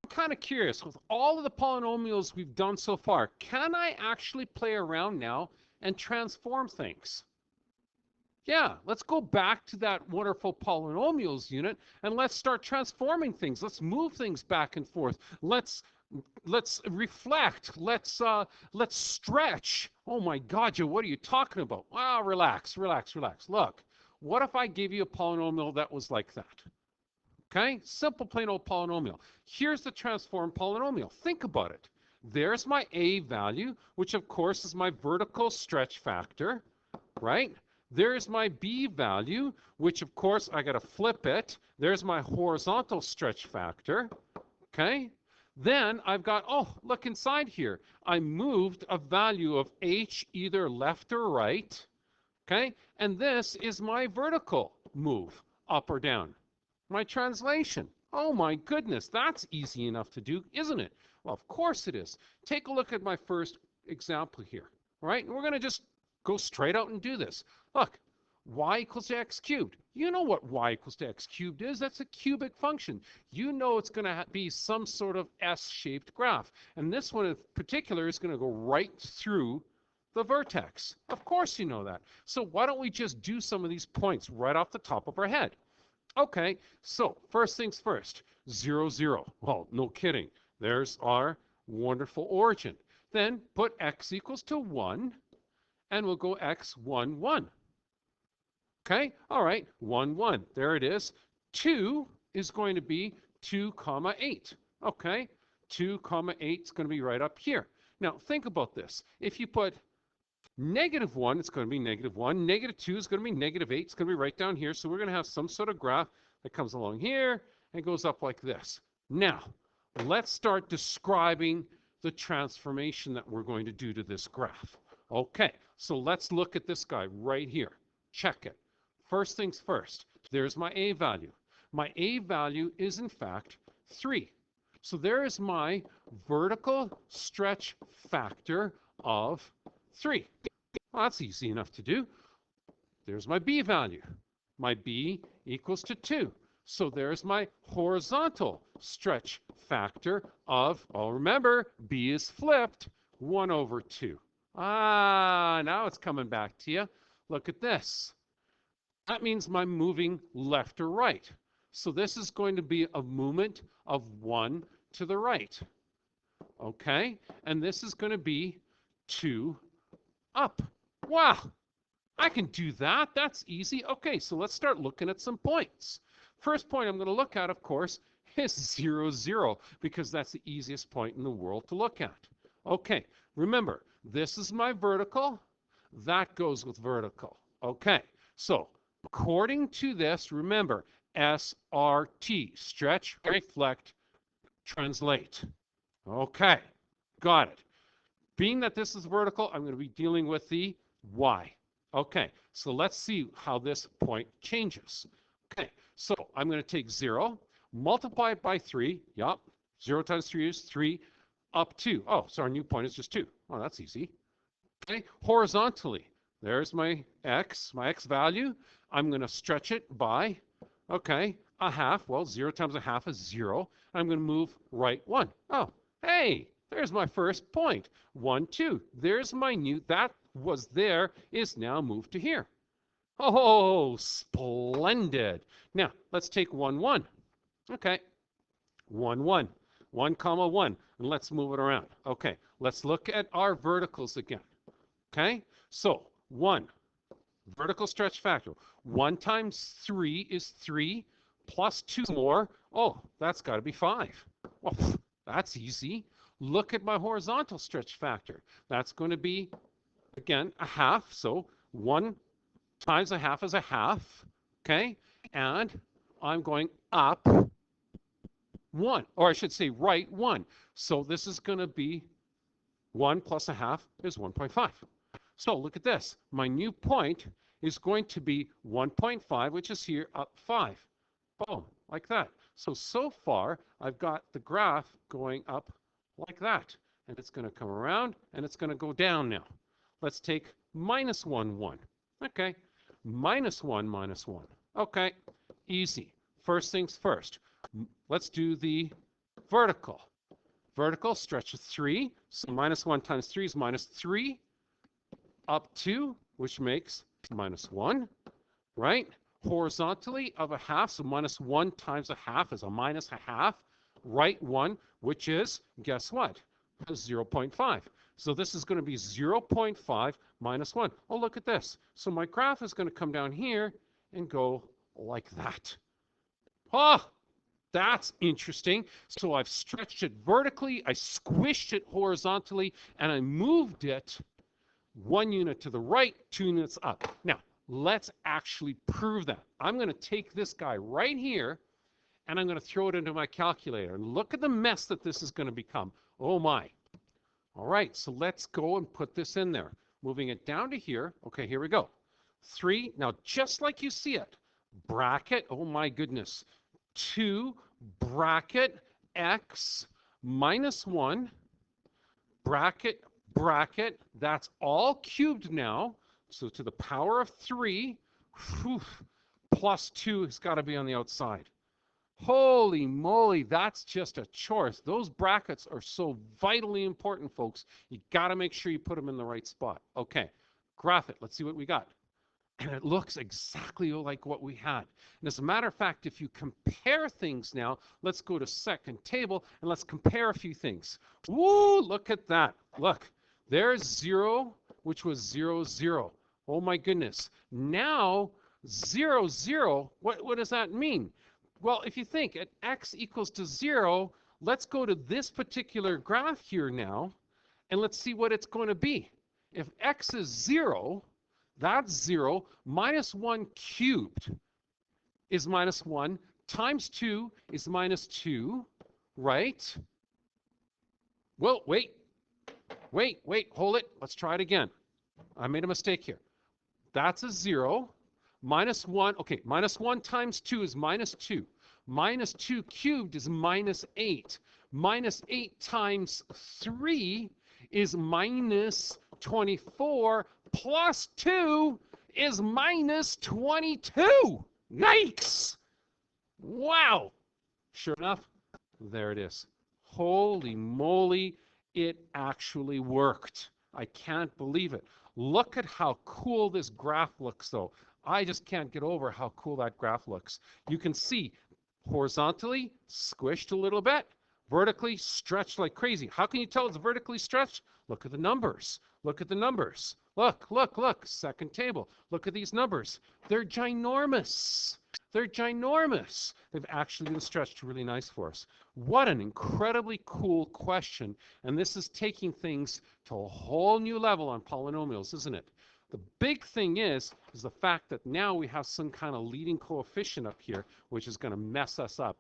kind of curious, with all of the polynomials we've done so far, can I actually play around now and transform things? Yeah, let's go back to that wonderful polynomials unit and let's start transforming things. Let's move things back and forth. Let's reflect. Let's stretch. Oh my God, Joe, what are you talking about? Well, relax, relax, relax. Look, what if I gave you a polynomial that was like that? Okay, simple plain old polynomial. Here's the transformed polynomial. Think about it. There's my a value, which of course is my vertical stretch factor, right? There's my b value, which of course I got to flip it. There's my horizontal stretch factor, okay? Then I've got, oh, look inside here. I moved a value of h either left or right, okay? And this is my vertical move, up or down. My translation. Oh my goodness, that's easy enough to do, isn't it? Well, of course it is. Take a look at my first example here, right? And we're going to just go straight out and do this. Look, y equals to x cubed. You know what y equals to x cubed is. That's a cubic function. You know it's going to be some sort of S-shaped graph. And this one in particular is going to go right through the vertex. Of course you know that. So why don't we just do some of these points right off the top of our head? Okay, so first things first, 0, 0. Well, no kidding. There's our wonderful origin. Then put x equals to 1, and we'll go x, 1, 1. Okay, all right, 1, 1. There it is. 2 is going to be 2, comma 8. Okay, 2, comma 8 is going to be right up here. Now, think about this. If you put -1, it's going to be -1. -2 is going to be -8. It's going to be right down here. So we're going to have some sort of graph that comes along here and goes up like this. Now, let's start describing the transformation that we're going to do to this graph. Okay, so let's look at this guy right here. Check it. First things first, there's my a value. My a value is, in fact, 3. So there is my vertical stretch factor of 3. Well, that's easy enough to do. There's my b value. My b equals to 2. So there's my horizontal stretch factor of, oh, remember, b is flipped, 1 over 2. Ah, now it's coming back to you. Look at this. That means I'm moving left or right. So this is going to be a movement of 1 to the right. Okay? And this is going to be 2 up. Wow, I can do that. That's easy. Okay, so let's start looking at some points. First point I'm going to look at, of course, is 0, 0, because that's the easiest point in the world to look at. Okay, remember, this is my vertical. That goes with vertical. Okay, so according to this, remember, SRT, stretch, reflect, translate. Okay, got it. Being that this is vertical, I'm going to be dealing with the y. Okay, so let's see how this point changes. Okay, so I'm going to take 0, multiply it by 3. Yup, 0 times 3 is 3, up 2. Oh, so our new point is just 2. Oh, that's easy. Okay, horizontally, there's my x value. I'm going to stretch it by, okay, a half. Well, 0 times a half is 0. I'm going to move right 1. Oh, hey, there's my first point. 1, 2. There's my new, that was there, is now moved to here. Oh, splendid. Now, let's take 1, 1. Okay, 1, 1. 1, comma 1. And let's move it around. Okay, let's look at our verticals again. Okay, so 1, vertical stretch factor. 1 times 3 is 3, plus 2 more. Oh, that's got to be 5. Well, that's easy. Look at my horizontal stretch factor. That's going to be, again, a half. So 1 times a half is a half. Okay, and I'm going up 1, or I should say right 1. So this is going to be 1 plus a half is 1.5. So look at this. My new point is going to be 1.5, which is here, up 5. Boom, like that. So far, I've got the graph going up like that. And it's going to come around, and it's going to go down now. Let's take minus 1, 1. Okay, minus 1, minus 1. Okay, easy. First things first. Let's do the vertical. Vertical, stretch of 3. So minus 1 times 3 is minus 3 up to, which makes minus 1, right? Horizontally of a half, so minus 1 times a half is a minus a half. Right 1, which is, guess what? 0.5. So this is going to be 0.5 minus 1. Oh, look at this. So my graph is going to come down here and go like that. Oh, that's interesting. So I've stretched it vertically, I squished it horizontally, and I moved it 1 unit to the right, 2 units up. Now, let's actually prove that. I'm going to take this guy right here, and I'm going to throw it into my calculator. And look at the mess that this is going to become. Oh, my. All right, so let's go and put this in there. Moving it down to here. Okay, here we go. 3. Now, just like you see it, bracket, oh, my goodness. 2 bracket x minus 1 bracket bracket. That's all cubed now. So to the power of 3, whew, plus 2 has got to be on the outside. Holy moly, that's just a chore. Those brackets are so vitally important, folks. You got to make sure you put them in the right spot. Okay, graph it. Let's see what we got. And it looks exactly like what we had. And as a matter of fact, if you compare things now, let's go to second table and let's compare a few things. Woo, look at that. Look, there's 0, which was 0, 0. Oh my goodness. Now 0, 0, what does that mean? Well, if you think at x equals to 0, let's go to this particular graph here now, and let's see what it's going to be. If x is 0, that's 0, minus 1 cubed is minus 1, times 2 is minus 2, right? Well, wait, hold it. Let's try it again. I made a mistake here. That's a 0. Minus 1, okay, minus 1 times 2 is minus 2. Minus 2 cubed is minus 8. Minus 8 times 3 is minus 24. Plus 2 is minus 22. Yikes! Wow! Sure enough, there it is. Holy moly, it actually worked. I can't believe it. Look at how cool this graph looks, though. I just can't get over how cool that graph looks. You can see horizontally squished a little bit, vertically stretched like crazy. How can you tell it's vertically stretched? Look at the numbers. Look at the numbers. Look, look, look. Second table. Look at these numbers. They're ginormous. They're ginormous. They've actually been stretched really nice for us. What an incredibly cool question. And this is taking things to a whole new level on polynomials, isn't it? The big thing is the fact that now we have some kind of leading coefficient up here, which is going to mess us up.